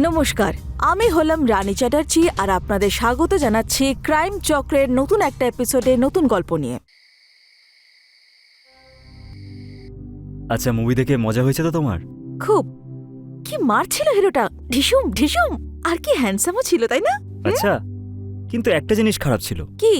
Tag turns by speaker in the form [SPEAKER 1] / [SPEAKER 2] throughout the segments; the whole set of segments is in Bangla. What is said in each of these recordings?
[SPEAKER 1] নমস্কার, আমি হলাম রানী চ্যাটার্জি আর আপনাদের স্বাগত জানাচ্ছি ক্রাইম চক্রের নতুন একটা এপিসোডে নতুন গল্প নিয়ে।
[SPEAKER 2] আচ্ছা, মুভি দেখে মজা হয়েছে তো তোমার?
[SPEAKER 1] খুব। কি মারছিল হিরোটা, ঢিসুম ঢিসুম, আর কি হ্যান্ডসামও ছিল, তাই না?
[SPEAKER 2] আচ্ছা, কিন্তু একটা জিনিস খারাপ ছিল,
[SPEAKER 1] কি?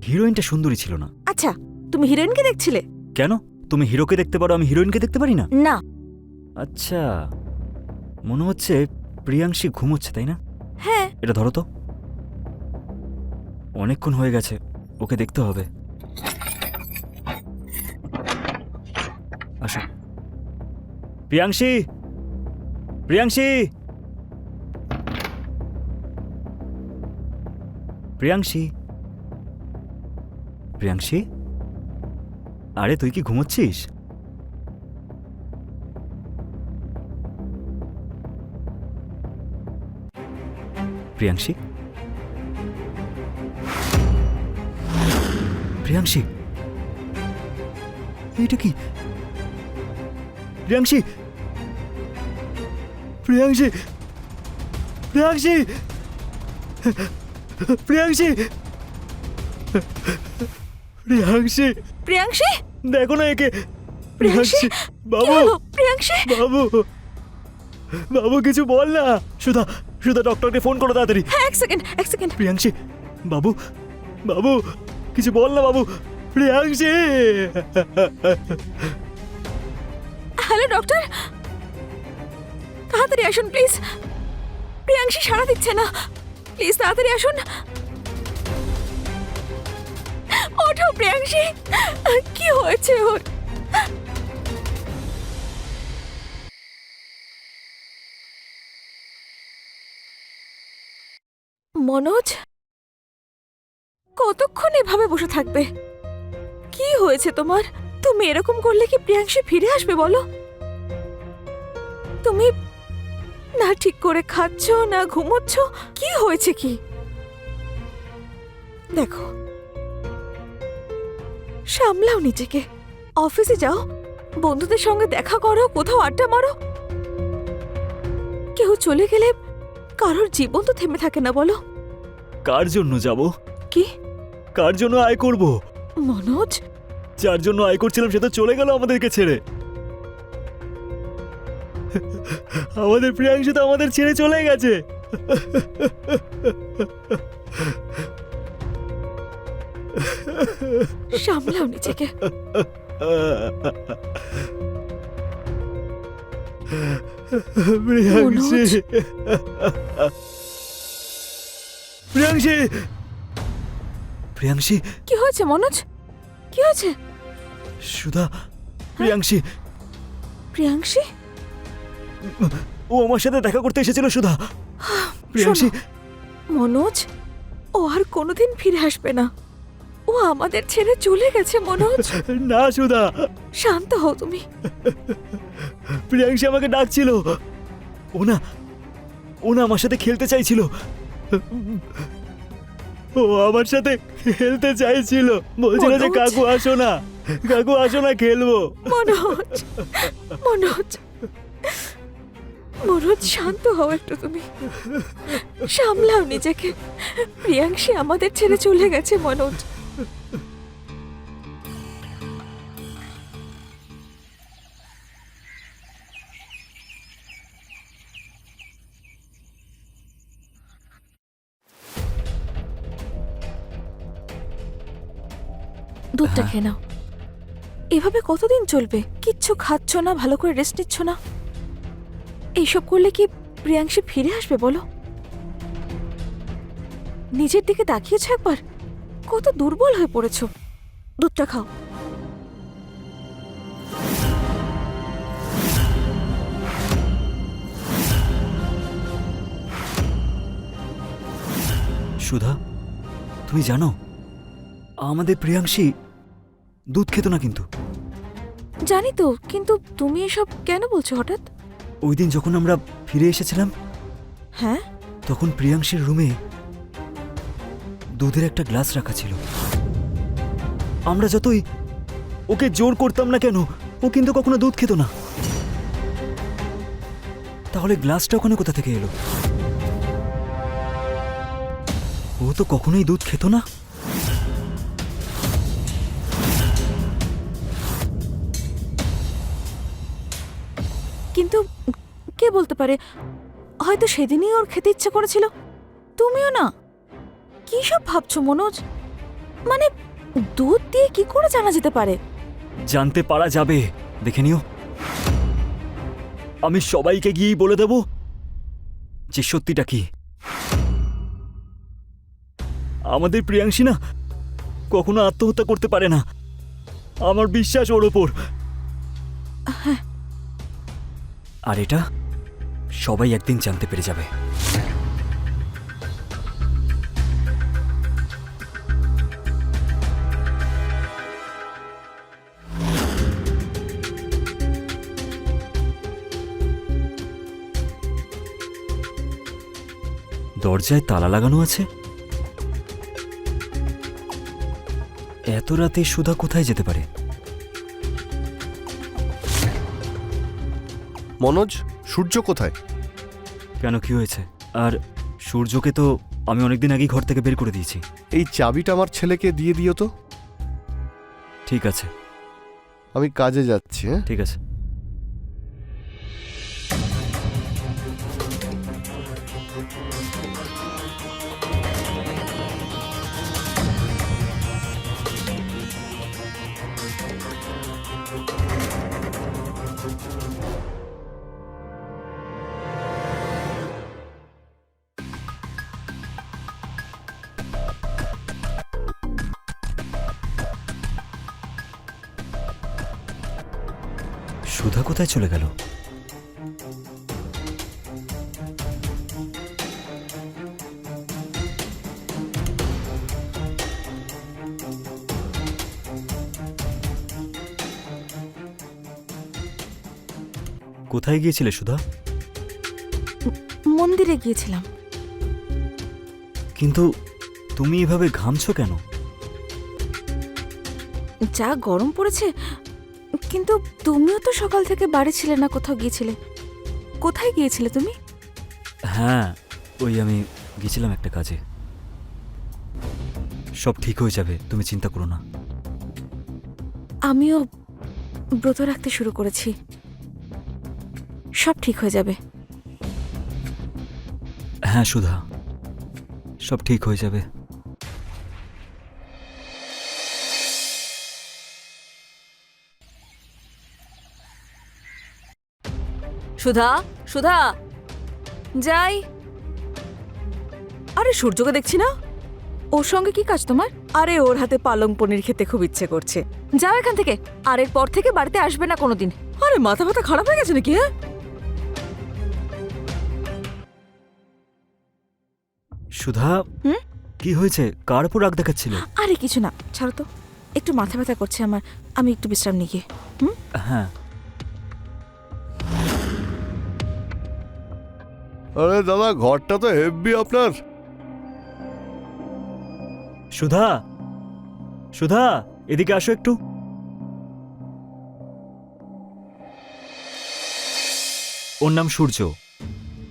[SPEAKER 2] হিরোইনটা সুন্দরী ছিল না।
[SPEAKER 1] আচ্ছা, তুমি হিরোইনকে দেখছিলে?
[SPEAKER 2] কেন? তুমি হিরোকে দেখতে পারো, আমি হিরোইনকে দেখতে পারি না?
[SPEAKER 1] না।
[SPEAKER 2] আচ্ছা, মনে হচ্ছে প্রিয়াংশী ঘুমোচ্ছে, তাই না?
[SPEAKER 1] হ্যাঁ।
[SPEAKER 2] এটা ধরো তো, অনেকক্ষণ হয়ে গেছে, ওকে দেখতে হবে। আসো। প্রিয়াংশী, প্রিয়াংশী, প্রিয়াংশী, প্রিয়াংশী, আরে তুই কি ঘুমোচ্ছিস? প্রিয়াংশী, প্রিয়াংশী, এটা কি? প্রিয়াংশী, প্রিয়াংশী, প্রিয়াংশী, প্রিয়াংশী, প্রিয়াংশী,
[SPEAKER 1] প্রিয়াংশী,
[SPEAKER 2] দেখো না একে।
[SPEAKER 1] প্রিয়াংশী,
[SPEAKER 2] বাবু,
[SPEAKER 1] প্রিয়াংশী,
[SPEAKER 2] বাবু, বাবু কিছু বল না। সুধা, সুধা ডক্টরকে ফোন করো তাড়াতাড়ি।
[SPEAKER 1] হ্যাঁ, এক সেকেন্ড, এক সেকেন্ড।
[SPEAKER 2] প্রিয়াংশী, বাবু, বাবু কিছু বল না বাবু। প্রিয়াংশী,
[SPEAKER 1] হ্যালো ডক্টর, তাড়াতাড়ি আসুন প্লিজ। প্রিয়াংশী সাড়া দিচ্ছে না, প্লিজ তাড়াতাড়ি আসুন। ওঠো প্রিয়াংশী, কি হয়েছে ওর? মনোজ, কতক্ষণ এভাবে বসে থাকবে? কি হয়েছে তোমার? তুমি এরকম করলে কি প্রিয়াংশী ফিরে আসবে বলো? তুমি না ঠিক করে খাচ্ছ না ঘুমোচ্ছ, কি হয়েছে কি? দেখো, সামলাও নিজেকে, অফিসে যাও, বন্ধুদের সঙ্গে দেখা করো, কোথাও আড্ডা মারো। কেউ চলে গেলে কারোর জীবন তো থেমে থাকে না বলো?
[SPEAKER 2] কার জন্য যাব?
[SPEAKER 1] কি?
[SPEAKER 2] কার জন্য আয় করব?
[SPEAKER 1] মনোজ,
[SPEAKER 2] যার জন্য আয় করছিলাম সে তো চলে গেল আমাদেরকে ছেড়ে। আমাদের প্রিয়াংশী তো আমাদের ছেড়ে চলে গেছে।
[SPEAKER 1] সামলাও নিজেকে।
[SPEAKER 2] প্রিয়াংশী, প্রিয়াংশী, প্রিয়াংশী,
[SPEAKER 1] কি হয়েছে মনোজ? কি হয়েছে?
[SPEAKER 2] সুধা, প্রিয়াংশী,
[SPEAKER 1] প্রিয়াংশী,
[SPEAKER 2] ও আমার সাথে দেখা করতে এসেছিল। সুধা, প্রিয়াংশী,
[SPEAKER 1] শোনো, মনোজ, ও আর কোনোদিন ফিরে আসবে না। ও আমাদের ছেড়ে চলে গেছে মনোজ।
[SPEAKER 2] না সুধা,
[SPEAKER 1] শান্ত হও তুমি।
[SPEAKER 2] প্রিয়াংশী আমাকে ডাকছিল। ও না, ও না আমার সাথে খেলতে চাইছিল। ও আমার সাথে খেলতে চাইছিল, বলছিল যে
[SPEAKER 1] মনোজ।
[SPEAKER 2] কাকু আসো না, কাকু আসো না, খেলবো।
[SPEAKER 1] মনোজ, মনোজ, মনোজ, শান্ত হও একটু তুমি, সামলাও নিজেকে। প্রিয়াংশী আমাদের ছেড়ে চলে গেছে মনোজ। দুধটা খেয়ে নাও। এভাবে কতদিন চলবে? কিচ্ছু খাচ্ছ না, ভালো করে রেস্ট নিচ্ছ না। এইসব করলে কি প্রিয়াংশী ফিরে আসবে বলো? নিজের দিকে তাকিয়েছ একবার? কত দুর্বল হয়ে পড়েছো। দুধটা খাও।
[SPEAKER 2] সুধা, তুমি জানো আমাদের প্রিয়াংশী দুধ খেত না কিন্তু।
[SPEAKER 1] জানি তো, কিন্তু তুমি এসব কেন বলছো হঠাৎ?
[SPEAKER 2] ওই দিন যখন আমরা ফিরে এসেছিলাম,
[SPEAKER 1] হ্যাঁ,
[SPEAKER 2] তখন প্রিয়াংশীর রুমে দুধের একটা গ্লাস রাখা ছিল। আমরা যতই ওকে জোর করতাম না কেন, ও কিন্তু কখনো দুধ খেত না। তাহলে গ্লাসটা ওখানে কোথা থেকে এলো? ও তো কখনোই দুধ খেত না।
[SPEAKER 1] কিন্তু কে বলতে পারে, হয়তো সেদিনই ওর খেতে ইচ্ছে করেছিল। তুমিও না, কি সব ভাবছো মনোজ? মানে দুধ দিয়ে কি করে জানা যেতে পারে?
[SPEAKER 2] জানতে পারা যাবে, দেখে নিও। আমি সবাইকে গিয়েই বলে দেব যে সত্যিটা কি। আমাদের প্রিয়াংশী না কখনো আত্মহত্যা করতে পারে না, আমার বিশ্বাস ওর ওপর। আর এটা সবাই একদিন জানতে পেরে যাবে। দরজায় তালা লাগানো আছে। এত রাতে সুধা কোথায় যেতে পারে?
[SPEAKER 3] মনোজ, সূর্য কোথায়?
[SPEAKER 2] কেন, কি হয়েছে? আর সূর্যকে তো আমি অনেকদিন আগেই ঘর থেকে বের করে দিয়েছি।
[SPEAKER 3] এই চাবিটা আমার ছেলেকে দিয়ে দিও তো।
[SPEAKER 2] ঠিক আছে,
[SPEAKER 3] আমি কাজে যাচ্ছি। হ্যাঁ,
[SPEAKER 2] ঠিক আছে। সুধা কোথায় চলে গেল? কোথায় গিয়েছিলে সুধা?
[SPEAKER 1] মন্দিরে গিয়েছিলাম।
[SPEAKER 2] কিন্তু তুমি এভাবে ঘামছো কেন?
[SPEAKER 1] যা গরম পড়েছে। কিন্তু তুমিও তো সকাল থেকে বাড়ি ছিলে না, কোথাও গিয়েছিলে। কোথায় গিয়েছিলে তুমি?
[SPEAKER 2] হ্যাঁ, ওই আমি গেছিলাম একটা কাজে। সব ঠিক হয়ে যাবে, তুমি চিন্তা করো না।
[SPEAKER 1] আমিও ব্রত রাখতে শুরু করেছি, সব ঠিক হয়ে যাবে।
[SPEAKER 2] হ্যাঁ সুধা, সব ঠিক হয়ে যাবে।
[SPEAKER 1] সুধা, সুধা, যাই। আরে সূর্যকে দেখছি না, ওর সঙ্গে কি কাজ তোমার? আরে ওর হাতে পালং পনির খেতে খুব ইচ্ছে করছে। যাও এখান থেকে, আর এর পর থেকে বাড়িতে আসবে না কোনোদিন। আরে মাথা ব্যথা খারাপ হয়ে গেছে নাকি? হ্যাঁ,
[SPEAKER 2] সুধা, কি হয়েছে? কার উপর রাগ দেখাচ্ছিলে?
[SPEAKER 1] আরে কিছু না, ছাড়ো তো। একটু মাথা ব্যথা করছে আমার, আমি একটু বিশ্রাম নিয়ে গিয়ে।
[SPEAKER 2] হ্যাঁ।
[SPEAKER 3] আরে দাদা, ঘরটা তো হেভি আপনার।
[SPEAKER 2] সুধা, সুধা, এদিকে আসো একটু। ওর নাম সূর্য।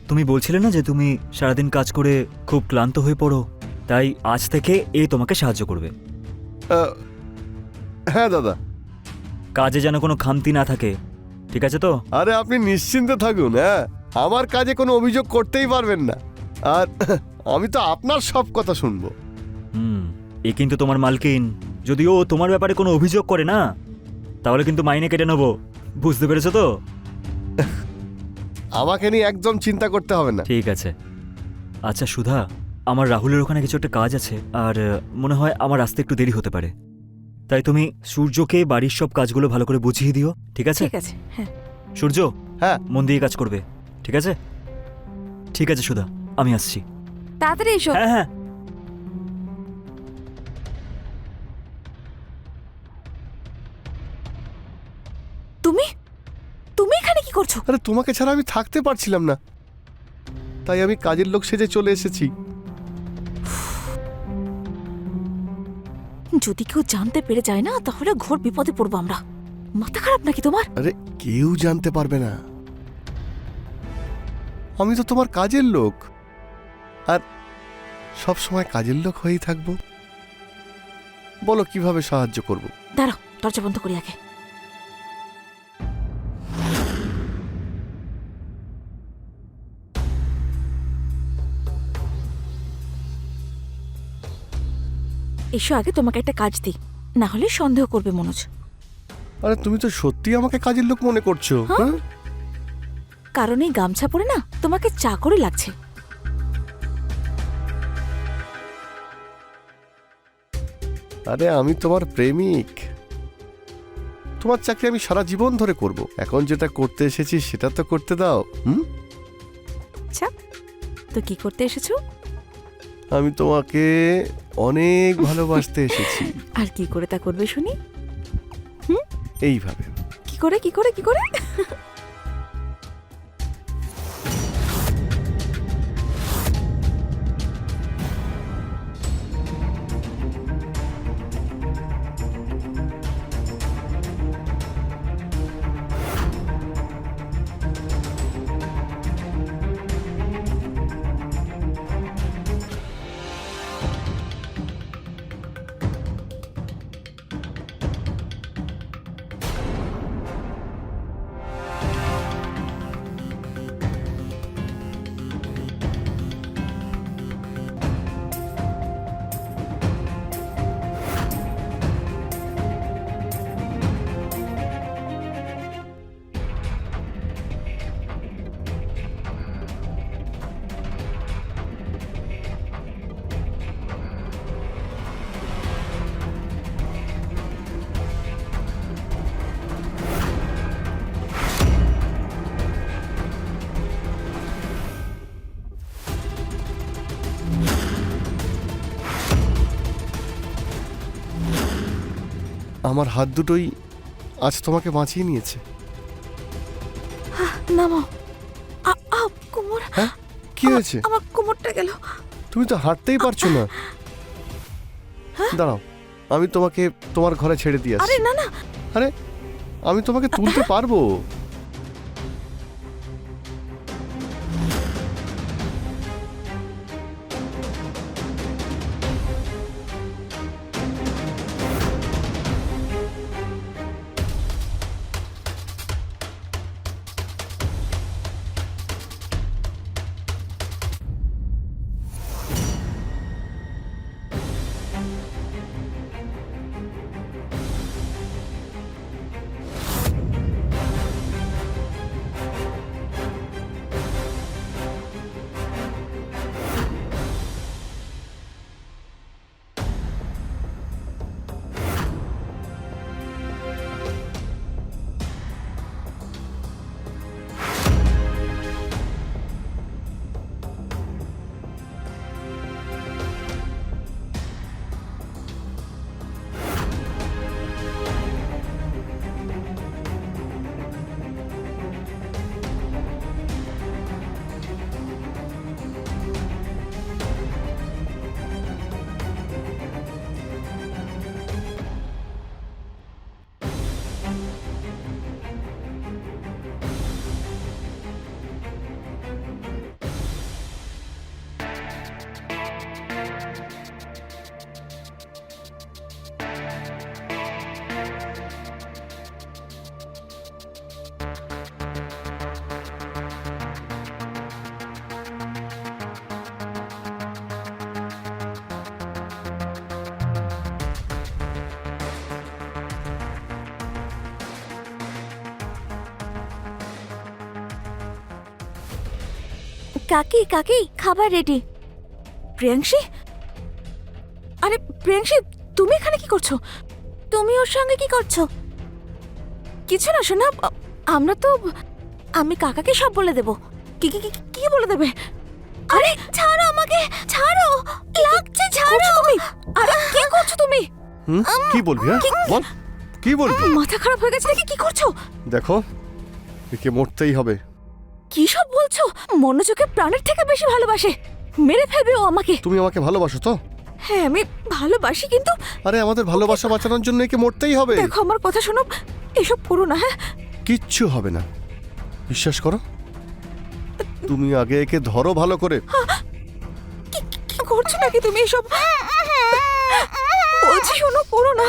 [SPEAKER 2] তুমি বলছিলে না যে তুমি সারাদিন কাজ করে খুব ক্লান্ত হয়ে পড়ো, তাই আজ থেকে এ তোমাকে সাহায্য করবে।
[SPEAKER 3] হ্যাঁ দাদা।
[SPEAKER 2] কাজে যেন কোনো খামতি না থাকে, ঠিক আছে তো?
[SPEAKER 3] আরে আপনি নিশ্চিন্তে থাকুন। হ্যাঁ, আমার কাজে কোনো অভিযোগ করতেই পারবেন না। আর আমি তো আপনার সব কথা শুনবো।
[SPEAKER 2] এ কিন্তু তোমার মালকিন। যদি ও তোমার ব্যাপারে কোনো অভিযোগ করে না, তাহলে কিন্তু মাইনে কেটে নেবো, বুঝতে পেরেছো তো?
[SPEAKER 3] আমাকে নিয়ে একদম চিন্তা করতে হবে না।
[SPEAKER 2] ঠিক আছে। আচ্ছা সুধা, আমার রাহুলের ওখানে কিছু একটা কাজ আছে, আর মনে হয় আমার আসতে একটু দেরি হতে পারে। তাই তুমি সূর্যকে বাড়ির সব কাজগুলো ভালো করে বুঝিয়ে দিও, ঠিক আছে?
[SPEAKER 1] ঠিক আছে। হ্যাঁ,
[SPEAKER 2] সূর্য,
[SPEAKER 3] হ্যাঁ,
[SPEAKER 2] মন দিয়ে কাজ করবে, ঠিক আছে? ঠিক আছে সুধা, আমি আসছি।
[SPEAKER 1] তাড়াতাড়ি এসো।
[SPEAKER 2] হ্যাঁ হ্যাঁ।
[SPEAKER 1] তুমি তুমি এখানে কি করছো?
[SPEAKER 3] আরে তোমাকে ছাড়া আমি থাকতে পারছিলাম না, তাই আমি কাজের লোক সেজে চলে এসেছি।
[SPEAKER 1] যদি কেউ জানতে পেরে যায় না, তাহলে ঘোর বিপদে পড়বো আমরা। মাথা খারাপ নাকি তোমার?
[SPEAKER 3] আরে কেউ জানতে পারবে না। আমি তো তোমার কাজের লোক, আর সব সময় কাজের লোক হয়েই থাকবো। বলো কিভাবে সাহায্য করব?
[SPEAKER 1] দাঁড়াও, দরজা বন্ধ করি আগে। এসো, আগে তোমাকে একটা কাজ দিই, না হলে সন্দেহ করবে মনোজ।
[SPEAKER 3] আরে তুমি তো সত্যি আমাকে কাজের লোক মনে করছো? হ্যাঁ,
[SPEAKER 1] কারণ এই গামছা পরে না তোমাকে চাকরি লাগছে।
[SPEAKER 3] আরে আমি তোমার প্রেমিক, তোমার চাকরি আমি সারা জীবন ধরে করব। এখন যেটা করতে এসেছি সেটা তো করতে দাও।
[SPEAKER 1] আচ্ছা, তো কি করতে এসেছো?
[SPEAKER 3] আমি তোমাকে অনেক ভালোবাসতে এসেছি।
[SPEAKER 1] আর কি করে তা করবে শুনি?
[SPEAKER 3] এইভাবে।
[SPEAKER 1] কি করে কি করে কি করে?
[SPEAKER 3] আমার হাত দুটোই আজ তোমাকে বাঁচিয়ে নিয়েছে।
[SPEAKER 1] নামো। কোমর।
[SPEAKER 3] হ্যাঁ, কি হয়েছে?
[SPEAKER 1] আমার কোমরটা গেল।
[SPEAKER 3] তুমি তো হাঁটতেই পারছো না। দাঁড়াও, আমি তোমাকে তোমার ঘরে ছেড়ে দিয়ে
[SPEAKER 1] আরে
[SPEAKER 3] আসছি।
[SPEAKER 1] না না,
[SPEAKER 3] আরে আমি তোমাকে তুলতে পারবো।
[SPEAKER 1] কাকি কাকি, খাবার রেডি। প্রিয়াংশী, আরে প্রিয়াংশী, তুমি এখানে কি করছো? তুমি ওর সঙ্গে কি করছো? কিছু না শোনা, আমরা তো, আমি কাকাকে সব বলে দেব। কি কি কি কি বলে দেবে? আরে ছাড়ো আমাকে, ছাড়ো, লাগছে, ছাড়ো তুমি। আরে কি করছো তুমি?
[SPEAKER 3] কি বলবি? হ্যাঁ বল, কি বলবি?
[SPEAKER 1] মাথা খারাপ হয়ে গেছে নাকি? কি করছো?
[SPEAKER 3] দেখো, একে মরতেই হবে।
[SPEAKER 1] কি সব বলছো? মনোযোগে প্রাণের থেকে বেশি ভালোবাসে, মেরে ফেলবে ও আমাকে।
[SPEAKER 3] তুমি আমাকে ভালোবাসো তো?
[SPEAKER 1] হ্যাঁ আমি ভালোবাসি, কিন্তু
[SPEAKER 3] আরে আমাদের ভালোবাসা বাঁচানোর জন্য একে মরতেই হবে।
[SPEAKER 1] দেখো আমার কথা শোনো, এসব করো না। হ্যাঁ
[SPEAKER 3] কিচ্ছু হবে না, বিশ্বাস করো। তুমি আগে একে ধরো ভালো করে।
[SPEAKER 1] কি করছো নাকি তুমি এসব? বলছি শোনো, করো না।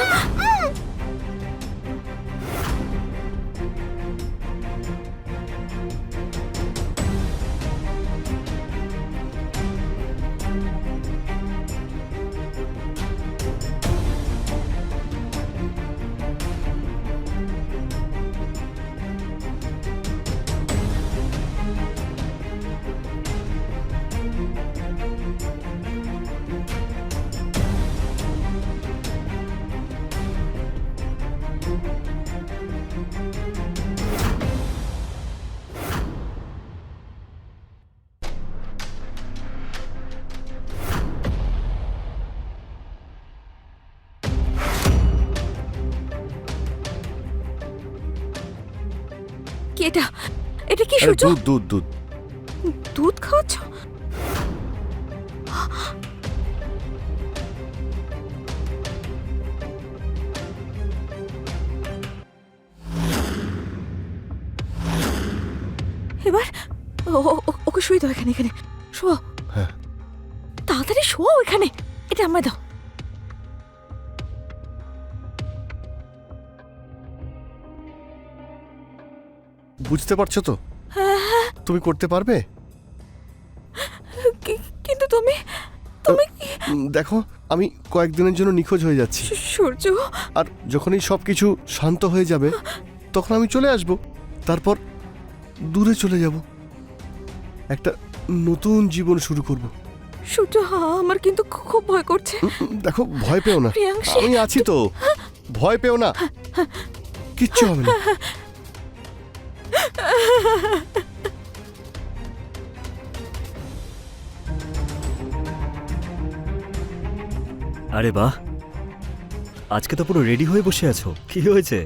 [SPEAKER 1] কি এটা? এটা কি
[SPEAKER 3] আরে
[SPEAKER 1] সূর্য?
[SPEAKER 3] দুধ দুধ দুধ।
[SPEAKER 1] দুধ খাওয়াচ্ছ? এবার ওকে শুয়ে দাও এখানে, এখানে শোও।
[SPEAKER 3] হ্যাঁ।
[SPEAKER 1] তাড়াতাড়ি শোও এখানে, এটা আমায় দাও।
[SPEAKER 3] বুঝতে পারছো তো? তুমি করতে পারবে?
[SPEAKER 1] কিন্তু তুমি তুমি
[SPEAKER 3] দেখো, আমি কয়েকদিনের জন্য নিখোঁজ হয়ে যাচ্ছি,
[SPEAKER 1] সূর্য।
[SPEAKER 3] আর যখনই সবকিছু শান্ত হয়ে যাবে তখন আমি চলে আসব। তারপর দূরে চলে যাব, একটা নতুন জীবন শুরু করব।
[SPEAKER 1] সূর্য, আমার কিন্তু খুব ভয় করছে।
[SPEAKER 3] দেখো, ভয় পেও না,
[SPEAKER 1] প্রিয়াংশী,
[SPEAKER 3] আমি আছি তো, ভয় পেও না, কিচ্ছু হবে না।
[SPEAKER 2] আরে বাহ, আজকে তো পুরো রেডি হয়ে বসে আছো, কি হয়েছে?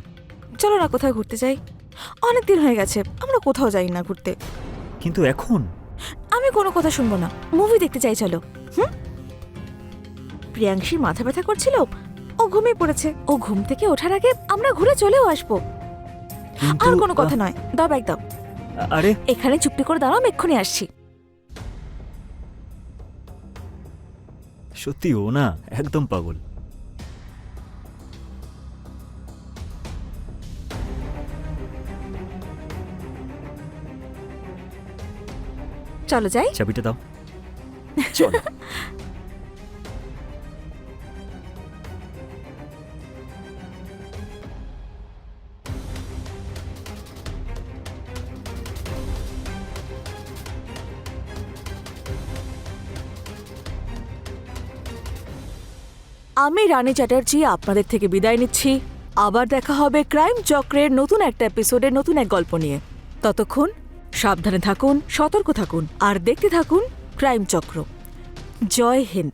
[SPEAKER 1] চলো না কোথাও ঘুরতে যাই। অনেক দিন হয়ে গেছে আমরা কোথাও যাই না ঘুরতে।
[SPEAKER 2] কিন্তু এখন?
[SPEAKER 1] আমি কোনো কথা শুনবো না, মুভি দেখতে চাই, চলো। প্রিয়াংশীর মাথা ব্যথা করছিল, ও ঘুমিয়ে পড়েছে। ও ঘুম থেকে ওঠার আগে আমরা ঘুরে চলেও আসবো।
[SPEAKER 2] কিন্তু,
[SPEAKER 1] আর কোনো কথা নয়, দাও ব্যাগ দাও।
[SPEAKER 2] আরে
[SPEAKER 1] এখানে চুপটি করে দাঁড়াও, আমি এক্ষুনি আসছি।
[SPEAKER 2] সত্যি ও না একদম পাগল।
[SPEAKER 1] চলো যাই।
[SPEAKER 2] চাবিটা দাও, চলো।
[SPEAKER 1] আমি রানী চ্যাটার্জি আপনাদের থেকে বিদায় নিচ্ছি। আবার দেখা হবে ক্রাইম চক্রের নতুন একটা এপিসোডের নতুন এক গল্প নিয়ে। ততক্ষণ সাবধানে থাকুন, সতর্ক থাকুন, আর দেখতে থাকুন ক্রাইম চক্র। জয় হিন্দ।